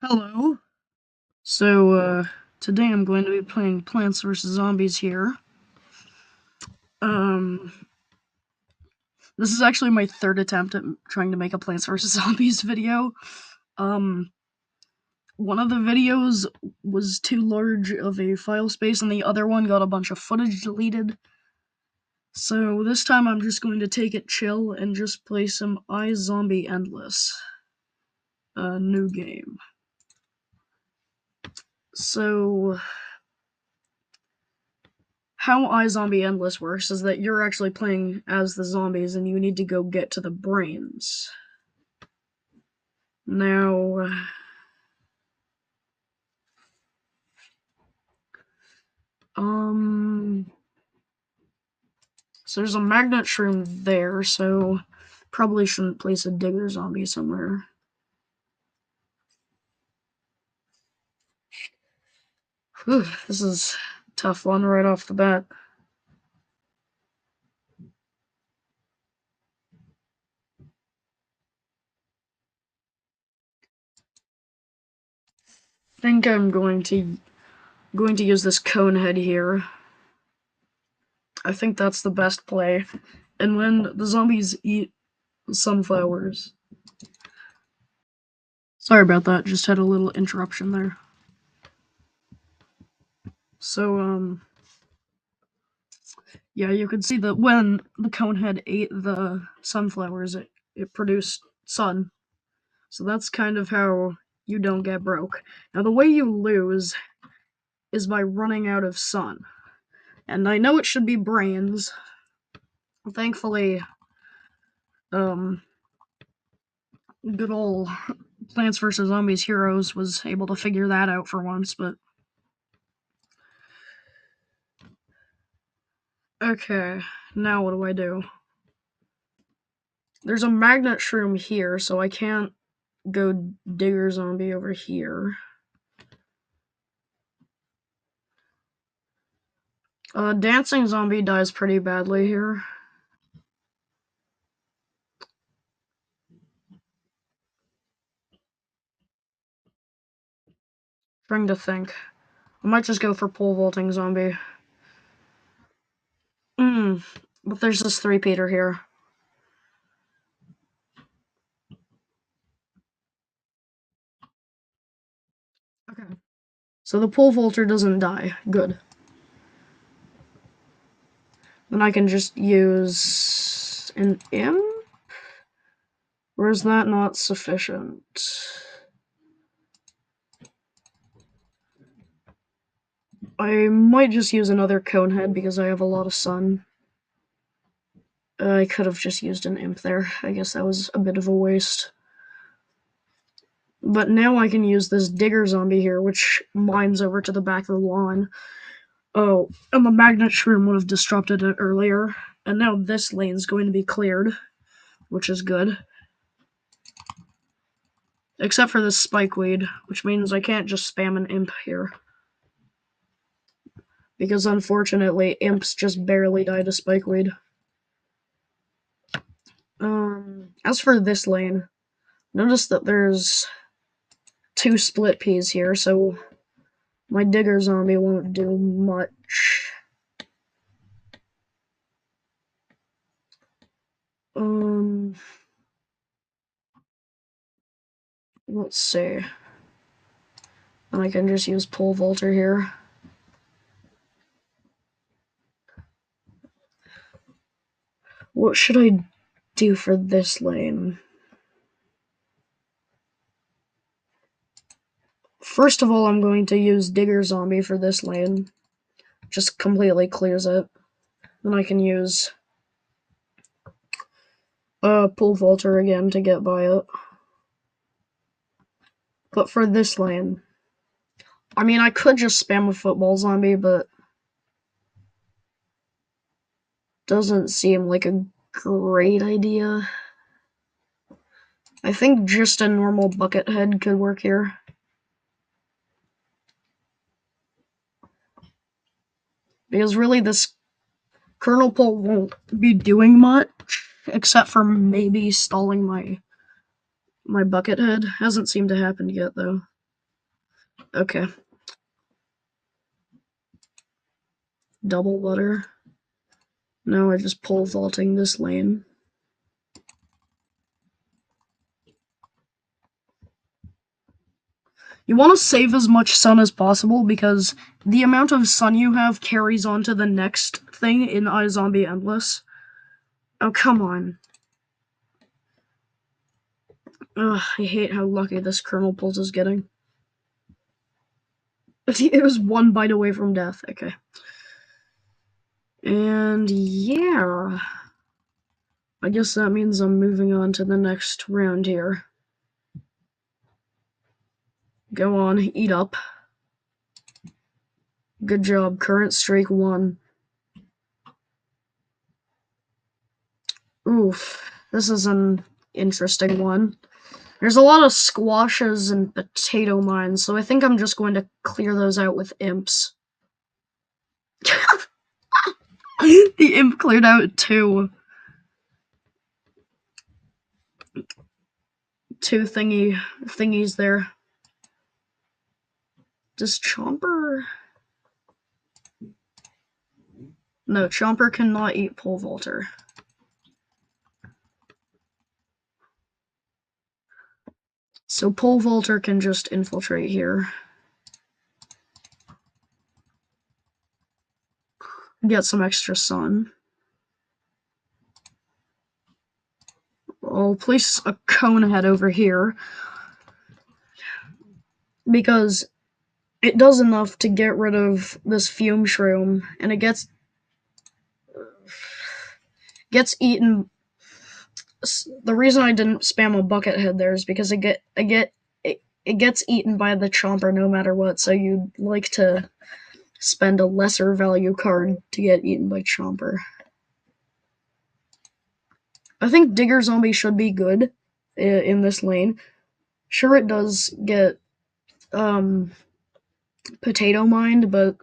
Hello. So, today I'm going to be playing Plants vs. Zombies here. Um, this is actually my third attempt at trying to make a Plants vs. Zombies video. Um, one of the videos was too large of a file space, and the other one got a bunch of footage deleted. So this time I'm just going to take it chill and just play some iZombie Endless. A new game. So how iZombie Endless works is that you're actually playing as the zombies and you need to go get to the brains. Now, so there's a magnet shroom there, so probably shouldn't place a digger zombie somewhere. Whew, this is a tough one right off the bat. I think I'm going to use this cone head here. I think that's the best play. And when the zombies eat sunflowers. Sorry about that, just had a little interruption there. So, yeah, you can see that when the conehead ate the sunflowers, it produced sun. So that's kind of how you don't get broke. Now, the way you lose is by running out of sun. And I know it should be brains. Thankfully, good old Plants vs. Zombies Heroes was able to figure that out for once, but... Okay, now what do I do? There's a magnet shroom here, so I can't go digger zombie over here. Dancing zombie dies pretty badly here. Trying to think. I might just go for pole vaulting zombie. But there's this 3-peater here. Okay. So the pole vaulter doesn't die. Good. Then I can just use an imp? Or is that not sufficient? I might just use another conehead because I have a lot of sun. I could have just used an imp there. I guess that was a bit of a waste. But now I can use this digger zombie here, which mines over to the back of the lawn. Oh, and the magnet shroom would have disrupted it earlier. And now this lane's going to be cleared, which is good. Except for this spikeweed, which means I can't just spam an imp here. Because unfortunately, imps just barely die to spikeweed. As for this lane, notice that there's 2 split peas here, so my digger zombie won't do much. Let's see. And I can just use pole vaulter here. What should I do for this lane? First of all, I'm going to use digger zombie for this lane. Just completely clears it. Then I can use pole vaulter again to get by it. But for this lane, I mean, I could just spam a football zombie, but doesn't seem like a great idea. I think just a normal bucket head could work here. Because really this kernel pole won't be doing much, except for maybe stalling my bucket head. Hasn't seemed to happen yet, though. Okay. Double butter. Now I just pole vaulting this lane. You want to save as much sun as possible because the amount of sun you have carries on to the next thing in iZombie Endless. Oh, come on. Ugh, I hate how lucky this kernel pulse is getting. It was one bite away from death. Okay. And yeah. I guess that means I'm moving on to the next round here. Go on, eat up. Good job, current streak 1. Oof, this is an interesting one. There's a lot of squashes and potato mines, so I think I'm just going to clear those out with imps. The imp cleared out two thingies there. Does Chomper... No, Chomper cannot eat Pole Vaulter. So Pole Vaulter can just infiltrate here. Get some extra sun. I'll place a cone head over here because it does enough to get rid of this fume shroom, and it gets eaten. The reason I didn't spam a bucket head there is because it gets eaten by the chomper no matter what. So you'd like to spend a lesser value card to get eaten by chomper. I think Digger Zombie should be good in this lane. Sure, it does get potato mined, but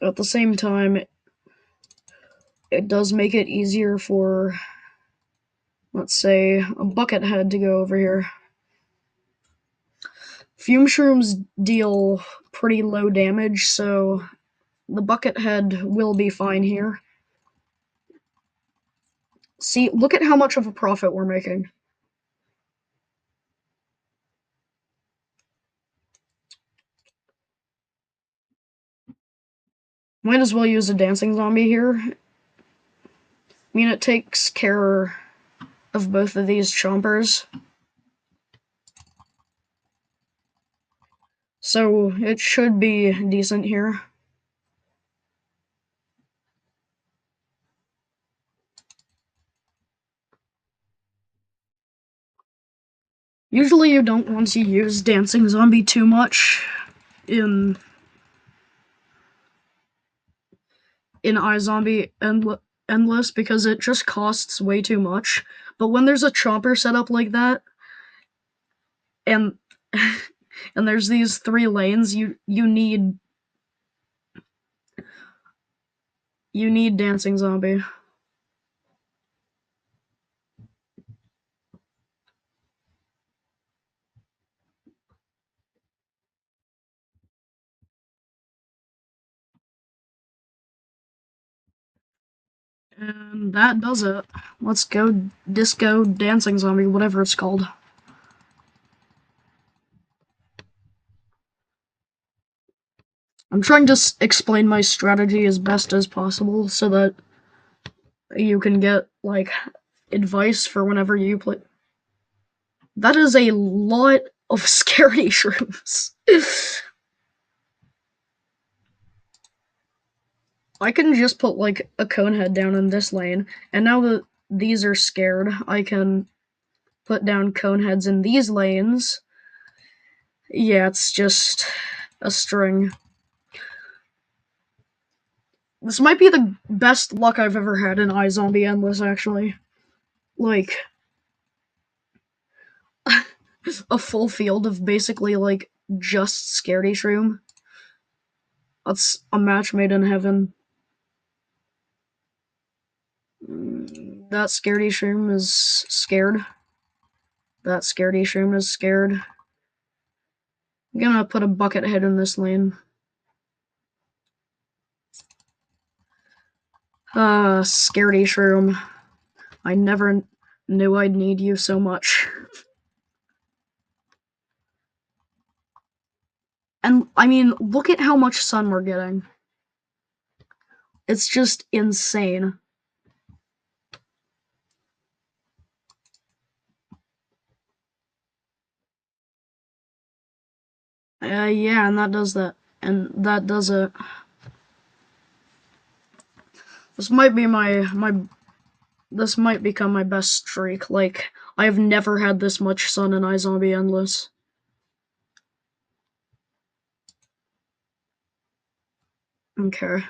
at the same time, it does make it easier for, let's say, a bucket head to go over here. Fume shrooms deal pretty low damage, so the bucket head will be fine here. See, look at how much of a profit we're making. Might as well use a dancing zombie here. I mean, it takes care of both of these chompers. So it should be decent here. Usually you don't want to use dancing zombie too much in iZombie Endless because it just costs way too much. But when there's a chomper set up like that, and and there's these 3 lanes, you need dancing zombie. And that does it. Let's go disco dancing zombie, whatever it's called. I'm trying to explain my strategy as best as possible so that you can get, like, advice for whenever you play. That is a lot of scaredy shrooms. I can just put, like, a cone head down in this lane, and now that these are scared, I can put down cone heads in these lanes. Yeah, it's just a string. This might be the best luck I've ever had in iZombie Endless, actually. Like, a full field of basically, like, just scaredy shroom. That's a match made in heaven. That scaredy shroom is scared. That scaredy shroom is scared. I'm gonna put a bucket head in this lane. Scaredy shroom. I never knew I'd need you so much. And, I mean, look at how much sun we're getting. It's just insane. Yeah, and that does that. And that does it. This might be this might become my best streak. Like, I've never had this much sun in iZombie Endless. Okay.